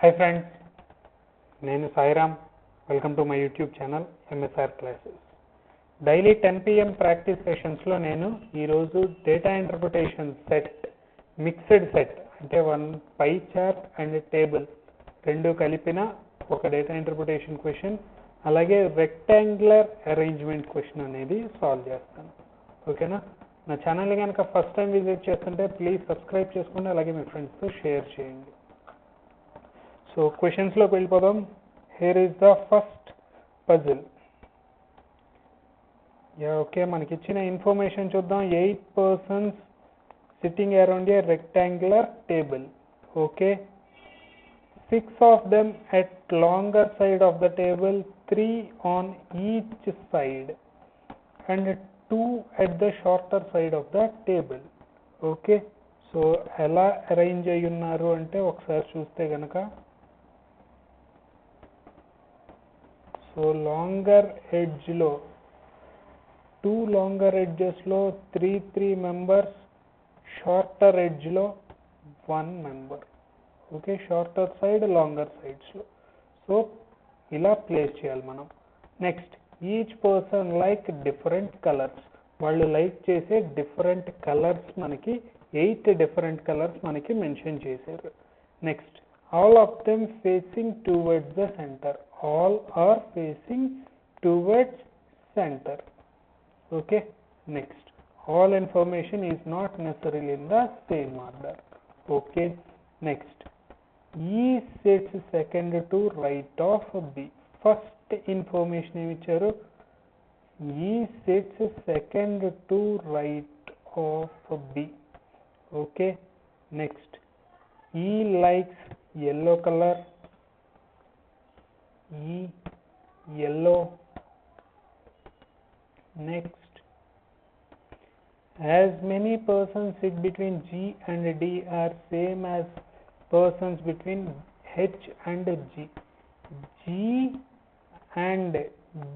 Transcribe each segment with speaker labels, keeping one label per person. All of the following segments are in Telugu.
Speaker 1: Hi friends, నేను Sairam. Welcome to my YouTube channel MSR classes. Daily 10 PM practice సెషన్స్లో నేను ఈరోజు data interpretation set, mixed set అంటే one pie chart and table రెండు కలిపిన ఒక డేటా ఇంటర్ప్రిటేషన్ క్వశ్చన్, అలాగే రెక్టాంగులర్ అరేంజ్మెంట్ క్వశ్చన్ అనేది సాల్వ్ చేస్తాను. ఓకేనా? నా ఛానల్ని కనుక ఫస్ట్ టైం విజిట్ చేస్తుంటే ప్లీజ్ సబ్స్క్రైబ్ చేసుకోండి, అలాగే మీ ఫ్రెండ్స్తో షేర్ చేయండి. సో క్వశ్చన్స్లోకి వెళ్ళిపోదాం. Here is the first puzzle. Okay, మనకి ఇచ్చిన ఇన్ఫర్మేషన్ చూద్దాం. 8 persons sitting around a rectangular table. Okay, 6 of them at longer side of the table, 3 on each side and 2 at the shorter side of the table. Okay, so ఎలా అరేంజ్ అయ్యి ఉన్నారు అంటే ఒకసారి చూస్తే కనుక, సో లాంగర్ ఎడ్జ్లో 2 లాంగర్ ఎడ్జెస్లో 3 మెంబర్స్, షార్టర్ ఎడ్జ్లో 1 member. Okay, shorter side longer సైడ్స్లో. సో ఇలా ప్లేస్ చేయాలి మనం. Next, each person like different colours. వాళ్ళు లైక్ చేసే డిఫరెంట్ కలర్స్ మనకి 8 డిఫరెంట్ కలర్స్ మనకి మెన్షన్ చేశారు. Next, all of them facing towards the center. All are facing towards center. Okay, next, all information is not necessarily in the same order. Okay, next, E sits second to right of B. First information ఏమి ఇచ్చారు? E sits second to right of B. Okay, next, E likes yellow color. E yellow. Next, as many persons sit between G and D are same as persons between H and G. G and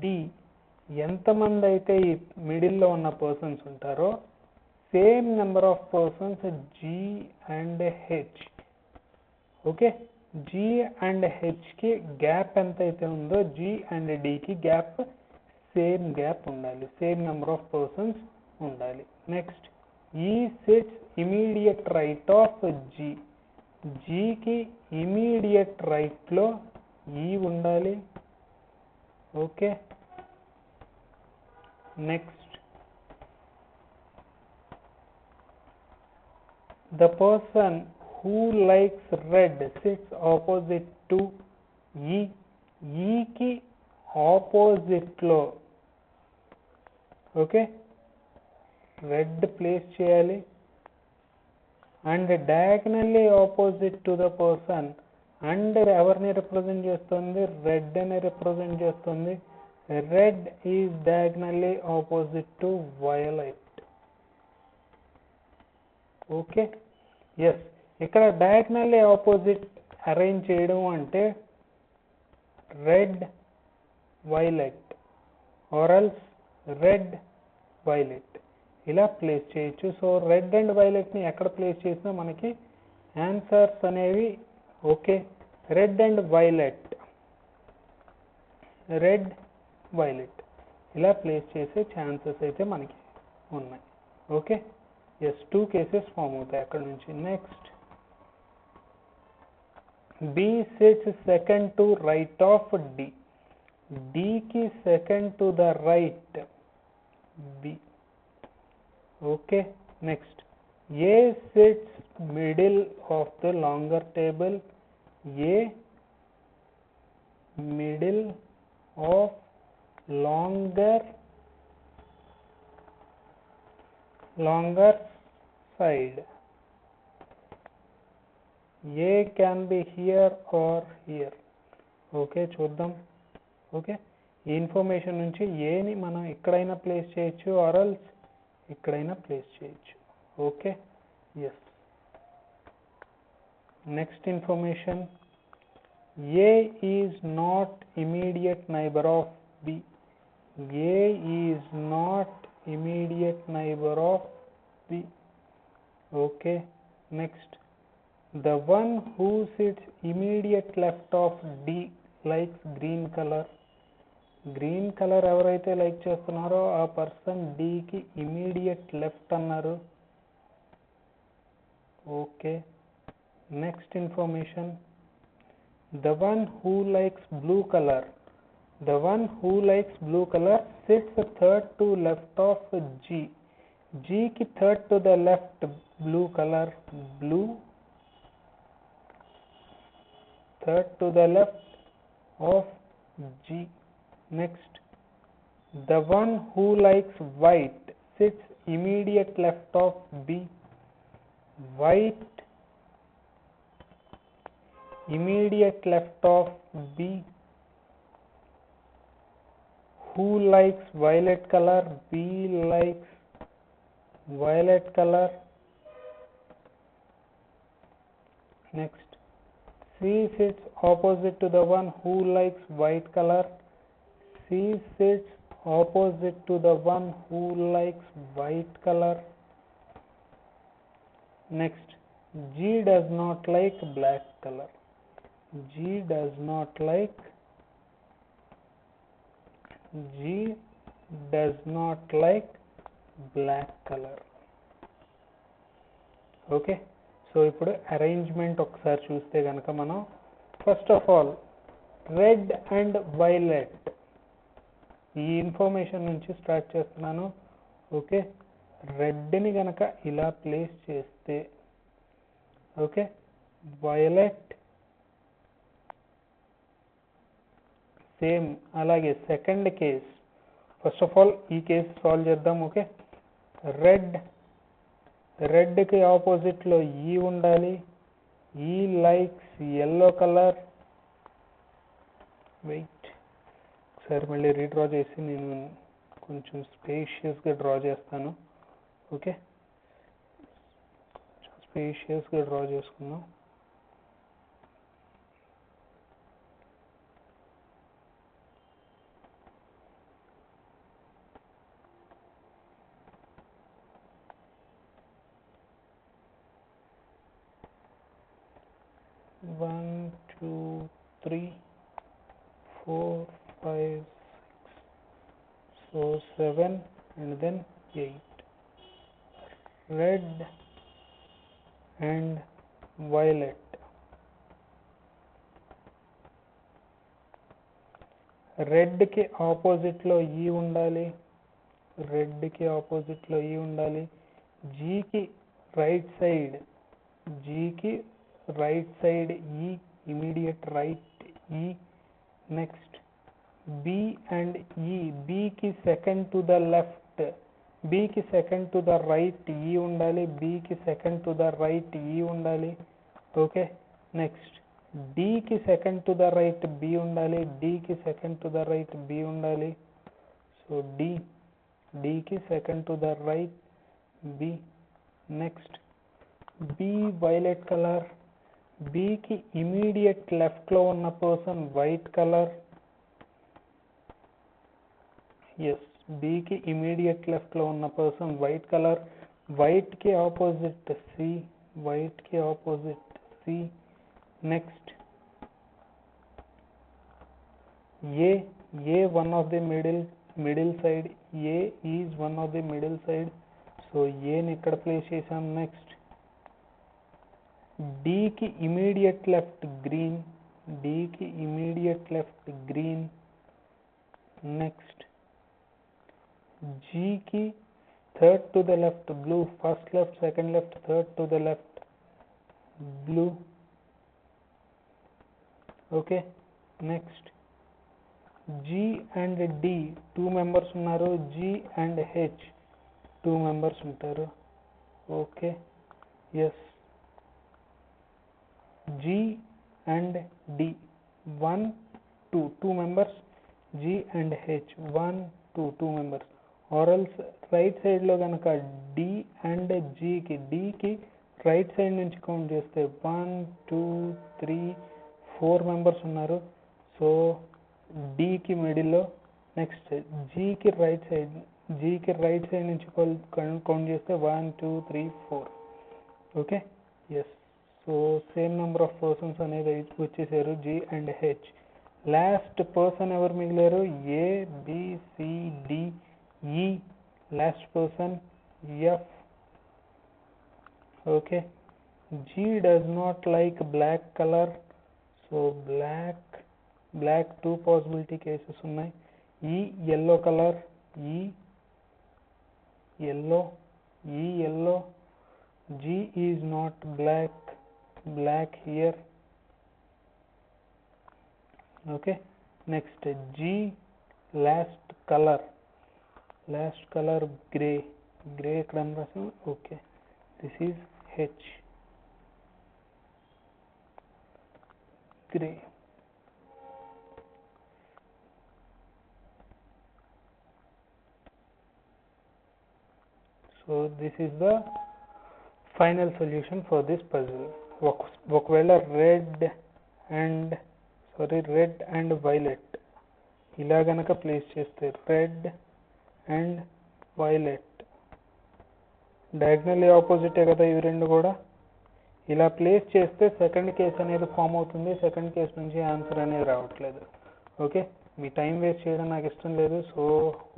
Speaker 1: D ఎంతమంది అయితే ఈ మిడిల్లో ఉన్న పర్సన్స్ ఉంటారో same number of persons G and H. Okay, G and హెచ్కి గ్యాప్ ఎంత అయితే ఉందో G అండ్ Dకి గ్యాప్ సేమ్ గ్యాప్ ఉండాలి, సేమ్ నెంబర్ ఆఫ్ పర్సన్స్ ఉండాలి. Next, E sits immediate right of G. Gకి ఇమీడియట్ రైట్లో ఈ ఉండాలి. Okay, next, the person who likes red sits opposite to E. E కి ఆపోజిట్ లో ఓకే రెడ్ ప్లేస్ చేయాలి. And diagonally opposite to the person. And ఎవరిని రిప్రజెంట్ చేస్తుంది? రెడ్ అని రిప్రజెంట్ చేస్తుంది. Red is diagonally opposite to violet. Okay, yes, ఇక్కడ డయాగనల్లీ ఆపోజిట్ అరేంజ్ చేయడం అంటే red violet or else red violet ఇలా ప్లేస్ చేయొచ్చు. సో రెడ్ అండ్ వైలెట్ని ఎక్కడ ప్లేస్ చేసినా మనకి ఆన్సర్స్ అనేవి okay red and violet, red violet ఇలా ప్లేస్ చేసే ఛాన్సెస్ అయితే మనకి ఉన్నాయి. ఓకే, ఎస్, 2 కేసెస్ ఫామ్ అవుతాయి అక్కడ నుంచి. Next, B sits second to right of D. D ki second to the right B. Okay, next, A sits middle of the longer table. A middle of longer side. A can be here or here. Okay, చూద్దాం. ఓకే, ఈ ఇన్ఫర్మేషన్ నుంచి ఏని మనం ఎక్కడైనా ప్లేస్ చేయొచ్చు ఆర్ ఎల్స్ ఎక్కడైనా ప్లేస్ చేయొచ్చు. Okay, yes. Next information, A is not immediate neighbour of B. A is not immediate neighbour of B. Okay, next, The one who sits immediate left of D likes green color. Green colour ఎవరైతే లైక్ చేస్తున్నారో ఆ పర్సన్ డీకి ఇమీడియట్ లెఫ్ట్ అన్నారు. Okay, next information. The one who likes blue color. The one who likes blue color sits third to left of G. G ki third to the left, blue color, blue, third to the left of G. Next, the one who likes white sits immediate left of B. White, immediate left of B. Who likes violet color? B likes violet color. Next, C sits opposite to the one who likes white color. C sits opposite to the one who likes white color. Next, G does not like black color. G does not like black color. Okay, so ఇప్పుడు అరేంజ్మెంట్ ఒకసారి చూస్తే కనుక మనం first of all red and violet ఈ ఇన్ఫర్మేషన్ నుంచి స్టార్ట్ చేస్తున్నాను. ఓకే, రెడ్ని కనుక ఇలా ప్లేస్ చేస్తే, ఓకే, వైలెట్ సేమ్ అలాగే. Second case, first of all ఈ కేసు సాల్వ్ చేద్దాం. ఓకే, రెడ్కి ఆపోజిట్లో ఈ ఉండాలి. ఈ లైక్స్ ఎల్లో కలర్. వెయిట్, ఒకసారి మళ్ళీ రీడ్రా చేసి నేను కొంచెం స్పేషియస్గా డ్రా చేస్తాను. ఓకే, స్పేషియస్గా డ్రా చేసుకుందాం. One, two, three, 4, 5, 6, so 7 and then 8. Red and violet. Red కి ఆపోజిట్ లో ఈ ఉండాలి. రెడ్కి ఆపోజిట్లో ఈ ఉండాలి. జీకి రైట్ సైడ్, జీకి right side E, immediate right E. Next B and E, బికి సెకండ్ టు ద లెఫ్ట్, బికి second to the right E ఉండాలి, బికి second to the right E ఉండాలి. ఓకే, నెక్స్ట్ డికి second to the right B ఉండాలి, డికి second to the right B ఉండాలి. సో డికి second to the right B. Next B violet colour, బికి ఇమీడియట్ లెఫ్ట్లో ఉన్న పర్సన్ వైట్ కలర్. ఎస్, బికి ఇమీడియట్ లెఫ్ట్లో ఉన్న పర్సన్ వైట్ కలర్. వైట్కి ఆపోజిట్ సి, వైట్కి opposite C. Next A one of the middle side, A is one of the middle side. So ఏని ఇక్కడ ప్లేస్ చేసాం. నెక్స్ట్ డికి ఇమీడియట్ లెఫ్ట్ గ్రీన్, డికి ఇమీడియట్ లెఫ్ట్ గ్రీన్. నెక్స్ట్ జీకి third to the left blue, first left second left third to the left blue. Okay, next G and D 2 members ఉన్నారు, జీ అండ్ హెచ్ 2 మెంబర్స్ ఉంటారు. Okay, yes, G and D 1, 2 members, G and H 1, 2 members. ఆరల్స్ రైట్ సైడ్లో కనుక డి అండ్ జీకి, డికి రైట్ సైడ్ నుంచి కౌంట్ చేస్తే 1, 2, 3, 4 మెంబర్స్ ఉన్నారు. సో డికి మిడిల్లో. నెక్స్ట్ జీకి రైట్ సైడ్ నుంచి కౌంట్ చేస్తే 1, 2, 3, 4. Okay, yes. So same number of persons అనేది వచ్చేసారు, G and H. Last person ఎవరు మిగిలారు? A, B, C, D, E. Last person F. Okay. G does not like black color. So black 2 possibility cases ఉన్నాయి. E yellow color, E yellow. G is not black here. Okay. Next, G last color gray ఇక్కడ రాసాం. Okay, this is H, gray. So this is the final solution for this puzzle. ఒకవేళ రెడ్ అండ్ వైలెట్ ఇలా గనక ప్లేస్ చేస్తే, రెడ్ అండ్ వైలెట్ డయాగ్నల్లీ ఆపోజిటే కదా ఇవి రెండు కూడా. ఇలా ప్లేస్ చేస్తే సెకండ్ కేస్ అనేది ఫామ్ అవుతుంది. సెకండ్ కేస్ నుంచి ఆన్సర్ అనేది రావట్లేదు. ఓకే, మీ టైం వేస్ట్ చేయడం నాకు ఇష్టం లేదు. సో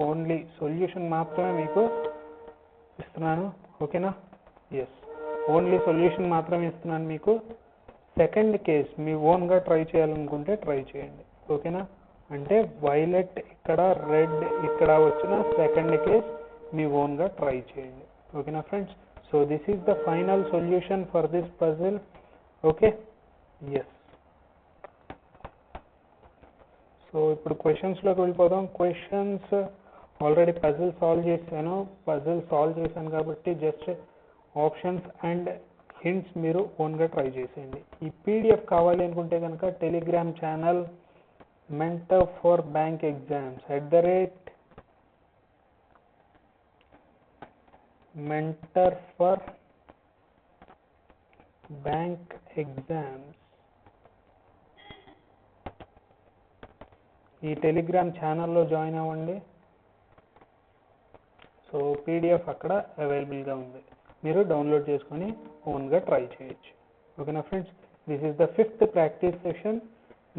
Speaker 1: ఓన్లీ సొల్యూషన్ మాత్రమే మీకు ఇస్తున్నాను. ఓకేనా? ఎస్, ఓన్లీ సొల్యూషన్ మాత్రమే ఇస్తున్నాను మీకు. సెకండ్ కేస్ మీ ఓన్గా ట్రై చేయాలనుకుంటే ట్రై చేయండి. ఓకేనా? అంటే వైలెట్ ఇక్కడ, రెడ్ ఇక్కడ వచ్చిన సెకండ్ కేస్ మీ ఓన్గా ట్రై చేయండి. ఓకేనా friends? So this is the final solution for this puzzle. Okay, yes. So ఇప్పుడు క్వశ్చన్స్లోకి వెళ్ళిపోదాం. క్వశ్చన్స్ ఆల్రెడీ పజిల్ సాల్వ్ చేశాను కాబట్టి జస్ట్ ఆప్షన్స్ అండ్ హింట్స్ మీరు ఓన్గా ట్రై చేసేయండి. ఈ పీడిఎఫ్ కావాలి అనుకుంటే కనుక Telegram channel mentor for bank exams mentor for bank exams ఈ టెలిగ్రామ్ ఛానల్లో జాయిన్ అవ్వండి. సో పీడిఎఫ్ అక్కడ అవైలబుల్గా ఉంది, మీరు డౌన్లోడ్ చేసుకొని ఓన్గా ట్రై చేయొచ్చు. ఓకేనా friends? This is the 5th practice session.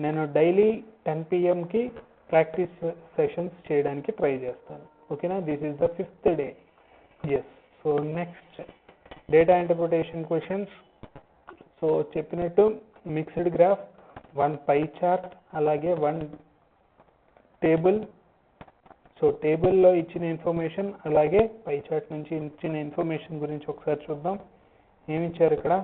Speaker 1: నేను డైలీ 10 PM ప్రాక్టీస్ సెషన్స్ చేయడానికి ట్రై చేస్తాను. ఓకేనా? This is the 5th day. Yes. So next data interpretation questions. So చెప్పినట్టు మిక్స్డ్ గ్రాఫ్, 1 పై చార్ట్, అలాగే 1 టేబుల్. సో టేబుల్లో ఇచ్చిన ఇన్ఫర్మేషన్ అలాగే పై చార్ట్ నుంచి ఇచ్చిన ఇన్ఫర్మేషన్ గురించి ఒకసారి చూద్దాం. ఏమి ఇచ్చారు ఇక్కడ?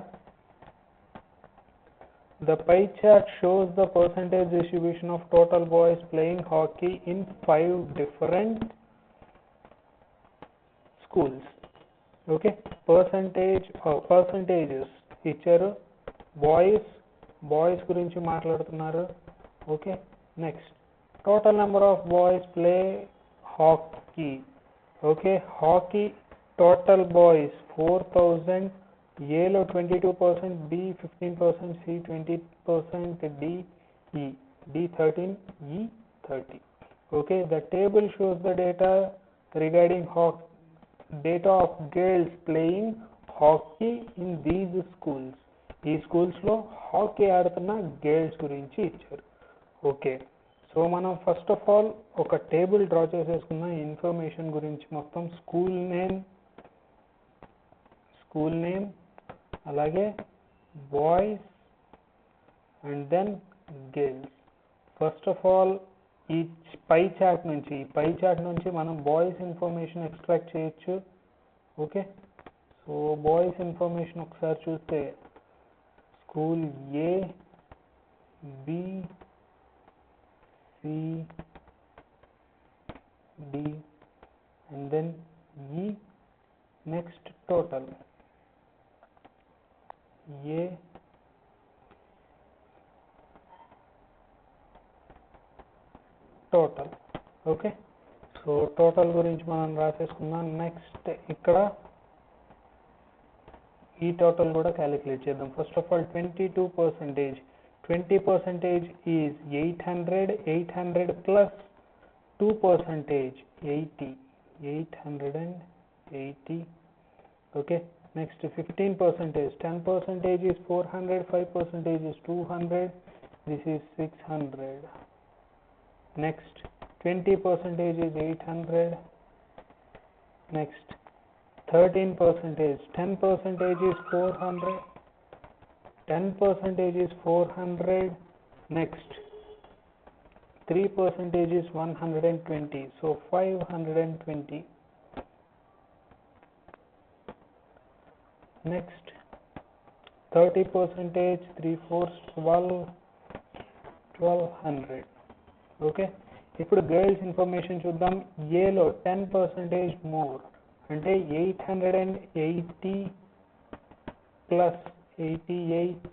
Speaker 1: The pie chart shows the percentage distribution of total boys playing hockey in 5 different schools. Okay, percentages ఇచ్చారు. బాయ్స్ గురించి మాట్లాడుతున్నారు. Okay, next total number of boys play hockey. Okay, hockey total boys 4000. ఏలో 22%, B 15%, C 20%, D 13, E 30. Okay, the table shows the data regarding data of girls playing hockey in these schools. ఈ స్కూల్స్లో హాకీ ఆడుతున్న గర్ల్స్ గురించి ఇచ్చారు. ఓకే, సో మనం ఫస్ట్ ఆఫ్ ఆల్ ఒక టేబుల్ డ్రా చేసేసుకున్న ఇన్ఫర్మేషన్ గురించి మొత్తం స్కూల్ నేమ్ అలాగే boys and then girls. First of all ఈ పై చార్ట్ నుంచి మనం బాయ్స్ ఇన్ఫర్మేషన్ ఎక్స్ట్రాక్ట్ చేయొచ్చు. ఓకే, సో బాయ్స్ ఇన్ఫర్మేషన్ ఒకసారి చూస్తే school A, B, C, D and then ఈ. నెక్స్ట్ టోటల్ ఏ, టోటల్. ఓకే, సో టోటల్ గురించి మనం రాసేసుకుందాం. నెక్స్ట్ ఇక్కడ ఈ టోటల్ కూడా క్యాలిక్యులేట్ చేద్దాం. First of all 22%. 20% is 800. 800 plus 2%, 80. 880. Okay, Next 15%, 10% is 400, 5% is 200, this is 600. Next 20% is 800. Next 13%, 10% is 400, 10% is 400. Next 3% is 120, so 520. Next 30%, 3/4, 1200. Okay, ఇప్పుడు గర్ల్స్ ఇన్ఫర్మేషన్ చూద్దాం. ఏలో 10% మోర్ అంటే 880 plus 88,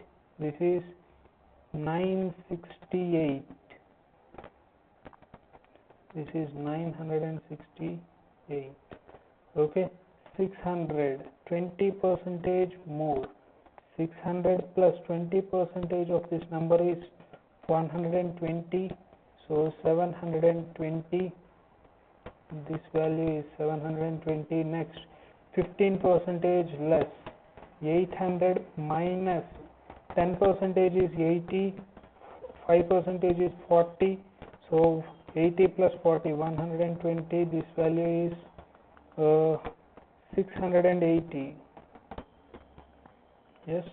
Speaker 1: this is 968. This is 968. Okay, 600, 20% more. 600 plus 20% of this number is 120, so 720. This value is 720. Next 15% less. 800 minus 10% is 80, 5% is 40, so 80 plus 40, 120. This value is 680. Yes,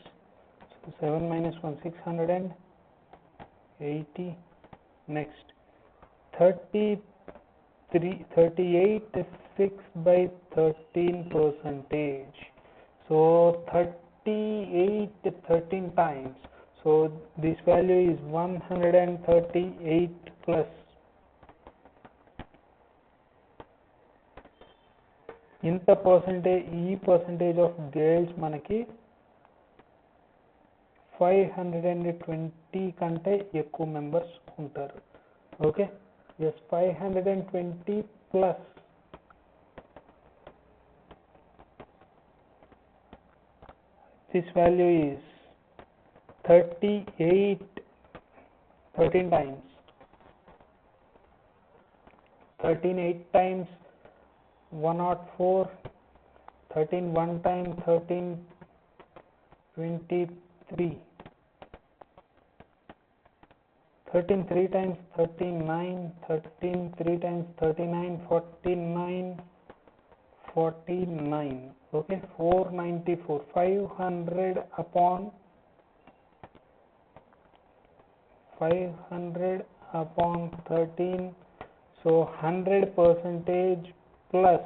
Speaker 1: so 7 minus 1, 680. Next 38, 6 by 13%. So 38 13 times. So this value is 138 plus. ఇంత పర్సెంటేజ్, ఈ పర్సెంటేజ్ ఆఫ్ గర్ల్స్ మనకి 520 కంటే ఎక్కువ మెంబర్స్ ఉంటారు. Okay, yes 520 plus this value is 38, 13 times, 8 times 104, 13 1 time 13, 23, 13 3 times 39, 13 3 times 39, 49, 49. Okay, 494. 500 upon 13, so 100% plus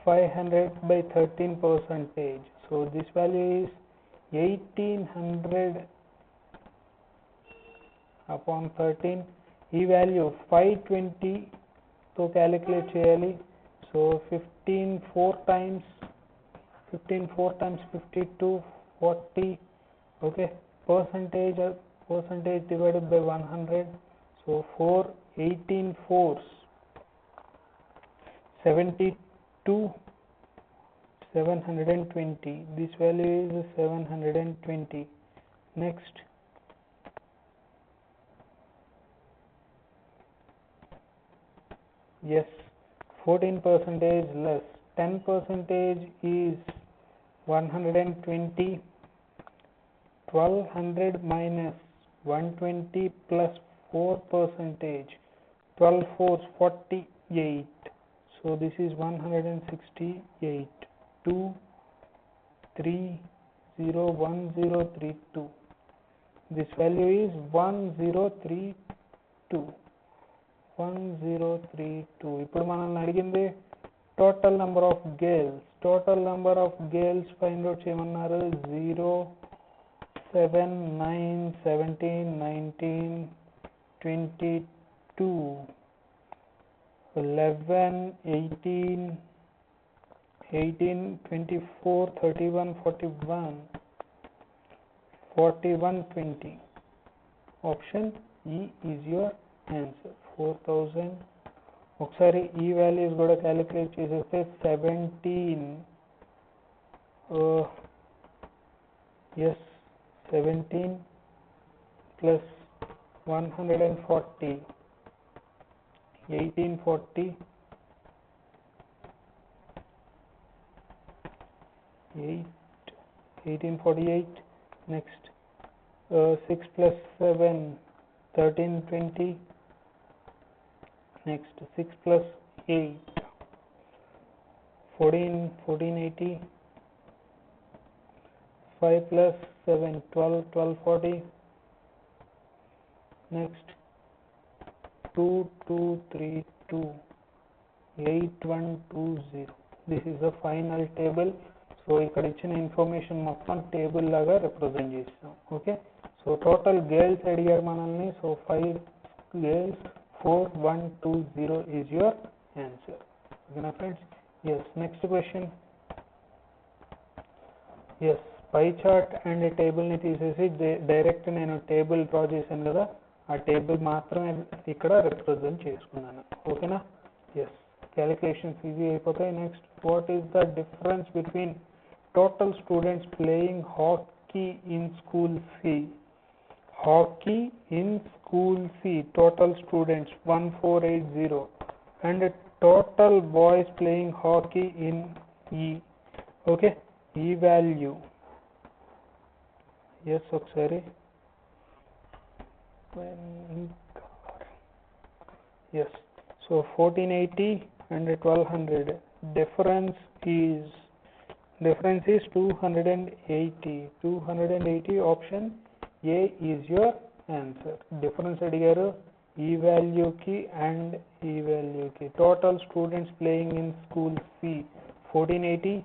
Speaker 1: 500 by 13%, so this value is 1800 upon 13. ఈ వాల్యూ 520 తో క్యాలిక్యులేట్ చేయాలి. So 15 4 times 52, 40. Okay, percentage divided by 100, so 4, 18 4s 72, 720. This value is 720. Next yes, 14% less. 10% is 120. 1200 minus 120 plus 4%, 12 4s 48, so this is 168. 2 3 0 1 0 3 2. This value is 1032. 1032. ఇప్పుడు మనల్ని అడిగింది total number of girls find out చేయమన్నారు. 0 7 9 17 19 22 11 18 24 31 41 20. Option E is your answer. 4000. ఒకసారి ఈ వాల్యూస్ కూడా క్యాలిక్యులేట్ చేసేస్తే 17 yes 17 plus 140, 1840, 8 1848. Next 6 plus 7 1320. Next 6 plus 8 1480. 5 plus 7 12 1240. Next 2 2 3 2 8120. This is the final table. So ఇక్కడ ఇచ్చిన ఇన్ఫర్మేషన్ మొత్తం టేబుల్ లాగా రిప్రజెంట్ చేస్తాం. ఓకే, సో టోటల్ గర్ల్స్ అడిగారు మనల్ని. So 5 girls 4120 is your answer. ఓకేనా friends? Yes. Next question. Yes, pie chart and టేబుల్ని తీసేసి డైరెక్ట్ నేను టేబుల్ డ్రా చేశాను కదా, ఆ టేబుల్ మాత్రమే ఇక్కడ రిప్రజెంట్ చేసుకున్నాను. ఓకేనా? ఎస్, క్యాలిక్యులేషన్స్ ఈజీ అయిపోతాయి. Next, what is the difference between total students playing hockey in school C? Hockey in school C, total students 1480 and total boys playing hockey in E. Okay, E value. Yes, ఒకసారి yes, so 1480 and 1200. difference is 280. Option A is your answer. difference అడిగారు E value కి and E value కి. total students playing in school C 1480,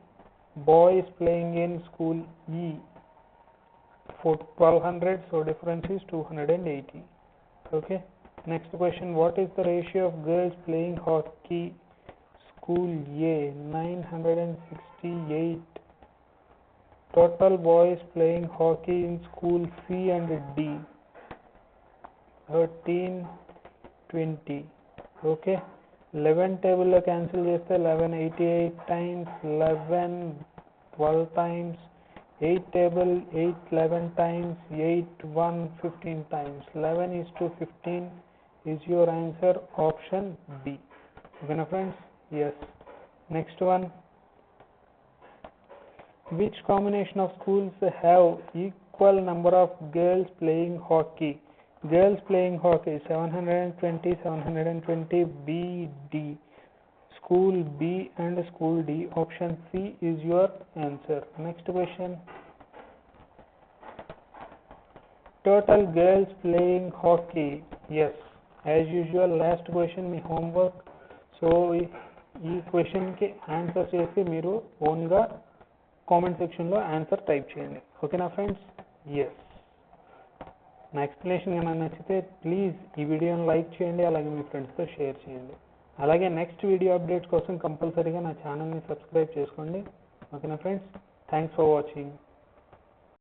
Speaker 1: boys playing in school E for 1200, so difference is 280. Okay, next question, what is the ratio of girls playing hockey school A? 968. total boys playing hockey in school C and D 1320. okay, 11 table లో cancel చేస్తే 11 88 times, 11 12 times, 8 table 8 11 times, 8 1 15 times. 11:15 is your answer. Option B. Okay na friends? Yes. Next one, which combination of schools have equal number of girls playing hockey? girls playing hockey 720 720. B D, school B and school D. option C is your answer. Next question, total girls playing hockey. Yes, as usual last question me homework. So ఈ క్వశ్చన్కి ఆన్సర్ చేసి మీరు ఓన్గా కామెంట్ సెక్షన్లో ఆన్సర్ టైప్ చేయండి. ఓకేనా ఫ్రెండ్స్? ఎస్. నా ఎక్స్ప్లెనేషన్ కనుక నచ్చితే ప్లీజ్ ఈ వీడియోని లైక్ చేయండి, అలాగే మీ ఫ్రెండ్స్తో షేర్ చేయండి. అలాగే నెక్స్ట్ వీడియో అప్డేట్స్ కోసం కంపల్సరీగా నా ఛానల్ని సబ్స్క్రైబ్ చేసుకోండి. ఓకేనా ఫ్రెండ్స్? Thanks for watching.